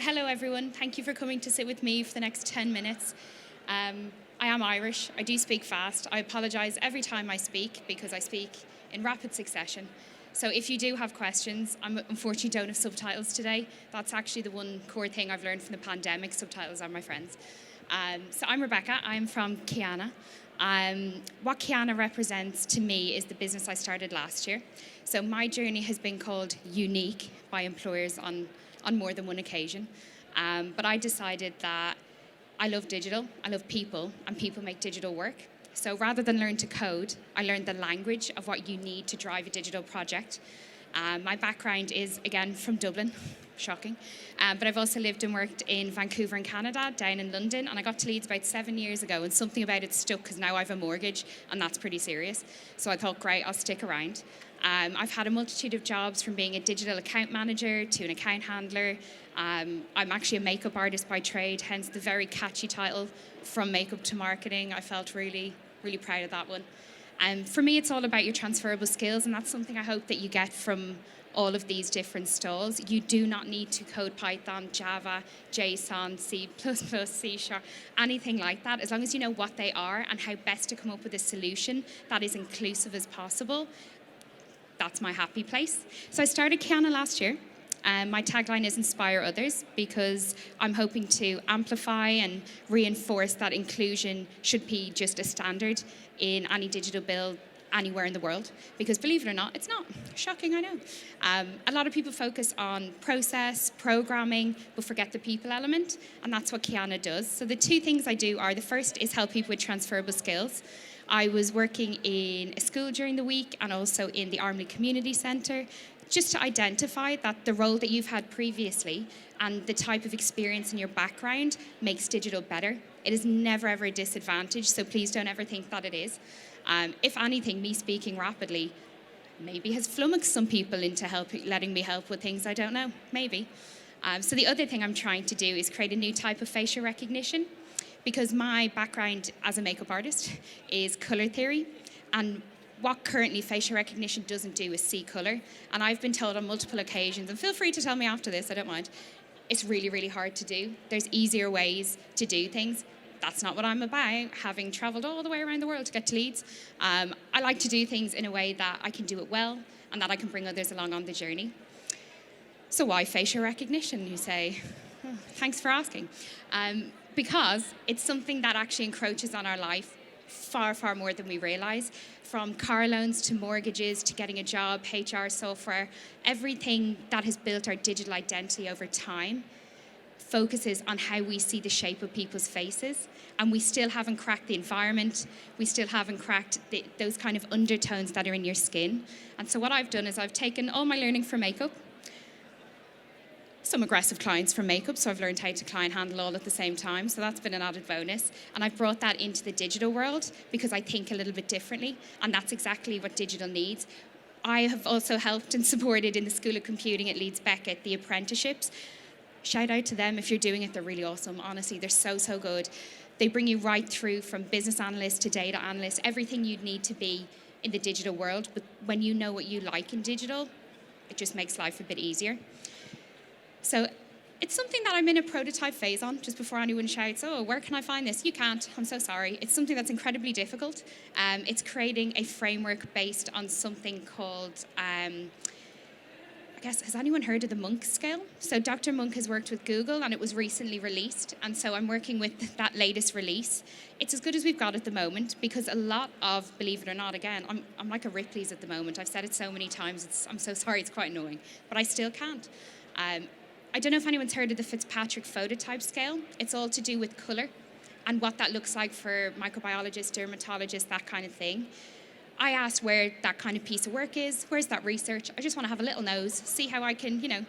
hello everyone. Thank you for coming to sit with me for the next 10 minutes. I am Irish. I do speak fast. I apologise every time I speak because I speak in rapid succession. So if you do have questions, I unfortunately don't have subtitles today. That's actually the one core thing I've learned from the pandemic. Subtitles are my friends. So I'm Rebecca. I'm from 9.KI-AH-NA. What 9.KI-AH-NA represents to me is the business I started last year. So my journey has been called unique by employers on more than one occasion. But I decided that I love digital, I love people, and people make digital work. So rather than learn to code, I learned the language of what you need to drive a digital project. My background is, again, from Dublin, shocking. But I've also lived and worked in Vancouver in Canada, down in London, and I got to Leeds about 7 years ago, and something about it stuck because now I have a mortgage, and that's pretty serious. So I thought, great, I'll stick around. I've had a multitude of jobs, from being a digital account manager to an account handler. I'm actually a makeup artist by trade, hence the very catchy title, From Makeup to Marketing. I felt really, really proud of that one. For me, it's all about your transferable skills, and that's something I hope that you get from all of these different stalls. You do not need to code Python, Java, JSON, C++, C#, anything like that. As long as you know what they are and how best to come up with a solution that is inclusive as possible, that's my happy place. So I started 9.KI-AH-NA last year. My tagline is Inspire Others, because I'm hoping to amplify and reinforce that inclusion should be just a standard in any digital build anywhere in the world. Because believe it or not, it's not. Shocking, I know. A lot of people focus on process, programming, but forget the people element, and that's what 9.KI-AH-NA does. So the two things I do are, the first is help people with transferable skills. I was working in a school during the week and also in the Armley Community Centre, just to identify that the role that you've had previously and the type of experience in your background makes digital better. It is never ever a disadvantage, so please don't ever think that it is. If anything, me speaking rapidly maybe has flummoxed some people into letting me help with things I don't know, maybe. So the other thing I'm trying to do is create a new type of facial recognition, because my background as a makeup artist is colour theory, and what currently facial recognition doesn't do is see colour. And I've been told on multiple occasions, and feel free to tell me after this, I don't mind, it's really, really hard to do. There's easier ways to do things. That's not what I'm about, having travelled all the way around the world to get to Leeds. I like to do things in a way that I can do it well and that I can bring others along on the journey. So why facial recognition, you say? Oh, thanks for asking. Because it's something that actually encroaches on our life far, far more than we realise. From car loans to mortgages to getting a job, HR software, everything that has built our digital identity over time focuses on how we see the shape of people's faces. And we still haven't cracked the environment. We still haven't cracked those kind of undertones that are in your skin. And so what I've done is I've taken all my learning from makeup, some aggressive clients from makeup, so I've learned how to client handle all at the same time, so that's been an added bonus. And I've brought that into the digital world because I think a little bit differently, and that's exactly what digital needs. I have also helped and supported in the School of Computing at Leeds Beckett the apprenticeships. Shout out to them if you're doing it, they're really awesome. Honestly, they're so, so good. They bring you right through from business analyst to data analyst, everything you'd need to be in the digital world, but when you know what you like in digital, it just makes life a bit easier. So it's something that I'm in a prototype phase on, just before anyone shouts, oh, where can I find this? You can't, I'm so sorry. It's something that's incredibly difficult. It's creating a framework based on something called, I guess, has anyone heard of the Monk scale? So Dr. Monk has worked with Google and it was recently released. And so I'm working with that latest release. It's as good as we've got at the moment, because a lot of, believe it or not, again, I'm like a Ripley's at the moment. I've said it so many times, I'm so sorry, it's quite annoying, but I still can't. I don't know if anyone's heard of the Fitzpatrick phototype scale. It's all to do with colour and what that looks like for microbiologists, dermatologists, that kind of thing. I asked where that kind of piece of work is, where's that research? I just want to have a little nose, see how I can,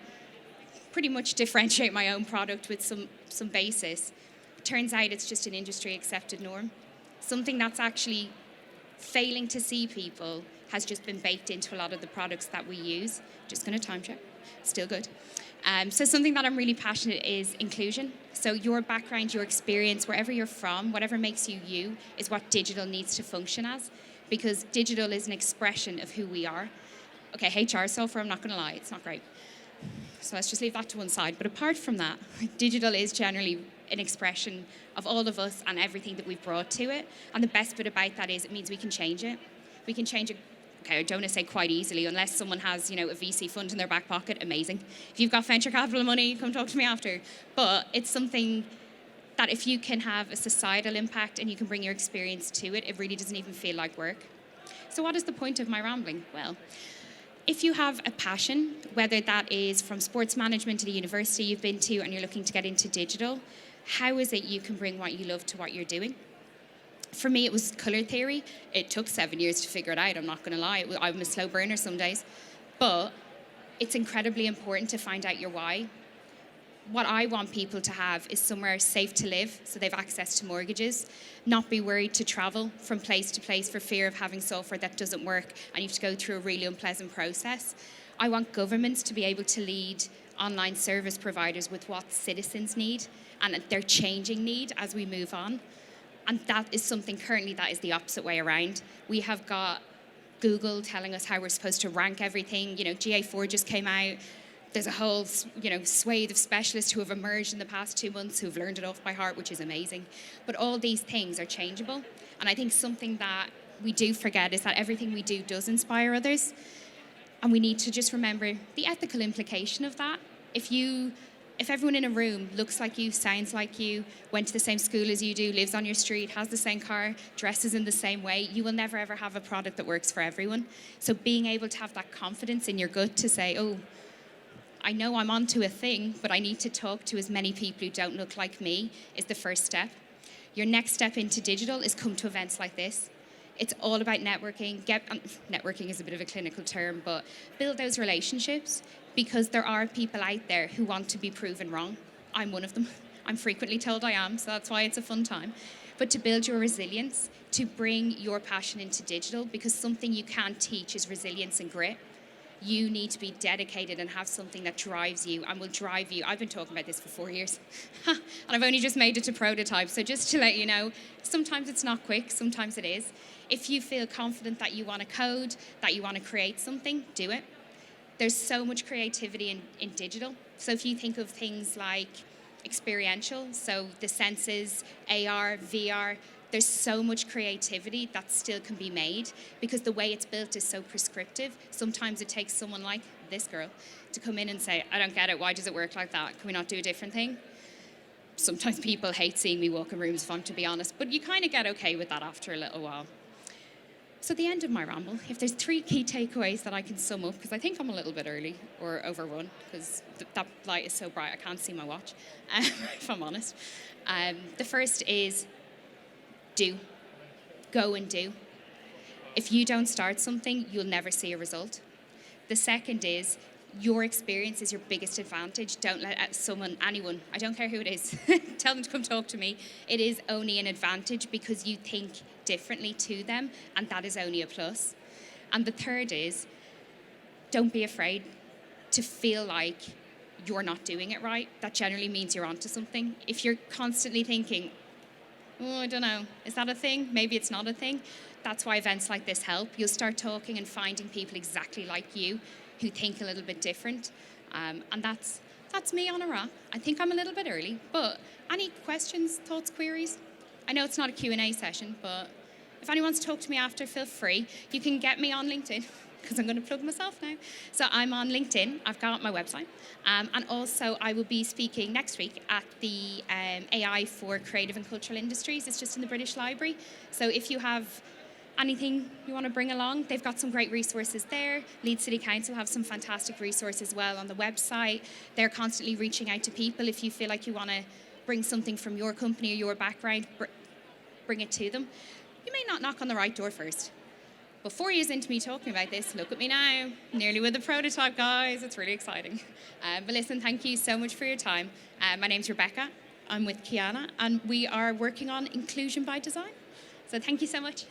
pretty much differentiate my own product with some basis. It turns out it's just an industry accepted norm. Something that's actually failing to see people has just been baked into a lot of the products that we use. Just going to time check, still good. So something that I'm really passionate is inclusion. So your background, your experience, wherever you're from, whatever makes you you, is what digital needs to function as, because digital is an expression of who we are. Okay, HR software, I'm not going to lie, it's not great. So let's just leave that to one side. But apart from that, digital is generally an expression of all of us and everything that we've brought to it. And the best bit about that is it means we can change it. We can change it, okay, I don't want to say quite easily, unless someone has, a VC fund in their back pocket, amazing. If you've got venture capital money, come talk to me after. But it's something that if you can have a societal impact and you can bring your experience to it, it really doesn't even feel like work. So what is the point of my rambling? Well, if you have a passion, whether that is from sports management at a university you've been to and you're looking to get into digital, how is it you can bring what you love to what you're doing? For me, it was colour theory. It took 7 years to figure it out, I'm not going to lie. I'm a slow burner some days. But it's incredibly important to find out your why. What I want people to have is somewhere safe to live, so they've access to mortgages, not be worried to travel from place to place for fear of having software that doesn't work and you have to go through a really unpleasant process. I want governments to be able to lead online service providers with what citizens need and their changing need as we move on. And that is something currently that is the opposite way around. We have got Google telling us how we're supposed to rank everything. GA4 just came out. There's a whole, swathe of specialists who have emerged in the past 2 months who've learned it off by heart, which is amazing. But all these things are changeable. And I think something that we do forget is that everything we do does inspire others. And we need to just remember the ethical implication of that. If everyone in a room looks like you, sounds like you, went to the same school as you do, lives on your street, has the same car, dresses in the same way, you will never ever have a product that works for everyone. So being able to have that confidence in your gut to say, oh, I know I'm onto a thing, but I need to talk to as many people who don't look like me is the first step. Your next step into digital is come to events like this. It's all about networking. Networking is a bit of a clinical term, but build those relationships because there are people out there who want to be proven wrong. I'm one of them. I'm frequently told I am, so that's why it's a fun time. But to build your resilience, to bring your passion into digital, because something you can't teach is resilience and grit. You need to be dedicated and have something that drives you and will drive you. I've been talking about this for 4 years, and I've only just made it to prototype. So just to let you know, sometimes it's not quick, sometimes it is. If you feel confident that you want to code, that you want to create something, do it. There's so much creativity in digital. So if you think of things like experiential, so the senses, AR, VR, there's so much creativity that still can be made because the way it's built is so prescriptive. Sometimes it takes someone like this girl to come in and say, I don't get it, why does it work like that? Can we not do a different thing? Sometimes people hate seeing me walk in rooms, if I'm to be honest, but you kind of get okay with that after a little while. So the end of my ramble, if there's 3 key takeaways that I can sum up, because I think I'm a little bit early or overrun, because that light is so bright I can't see my watch, if I'm honest. The first is do. Go and do. If you don't start something, you'll never see a result. The second is your experience is your biggest advantage. Don't let anyone, I don't care who it is, tell them to come talk to me. It is only an advantage because you think differently to them, and that is only a plus. And the third is don't be afraid to feel like you're not doing it right. That generally means you're onto something. If you're constantly thinking, oh, I don't know, is that a thing? Maybe it's not a thing. That's why events like this help. You'll start talking and finding people exactly like you who think a little bit different. And that's me on a wrap. I think I'm a little bit early, but any questions, thoughts, queries? I know it's not a Q&A session, but if anyone wants to talk to me after, feel free. You can get me on LinkedIn, because I'm going to plug myself now. So I'm on LinkedIn. I've got my website. And also I will be speaking next week at the AI for Creative and Cultural Industries. It's just in the British Library. So if you have anything you want to bring along, they've got some great resources there. Leeds City Council have some fantastic resources as well on the website. They're constantly reaching out to people. If you feel like you want to bring something from your company or your background, bring it to them. You may not knock on the right door first. But 4 years into me talking about this, look at me now, nearly with a prototype, guys. It's really exciting. But listen, thank you so much for your time. My name's Rebecca. I'm with 9.KI-AH-NA, and we are working on inclusion by design. So thank you so much.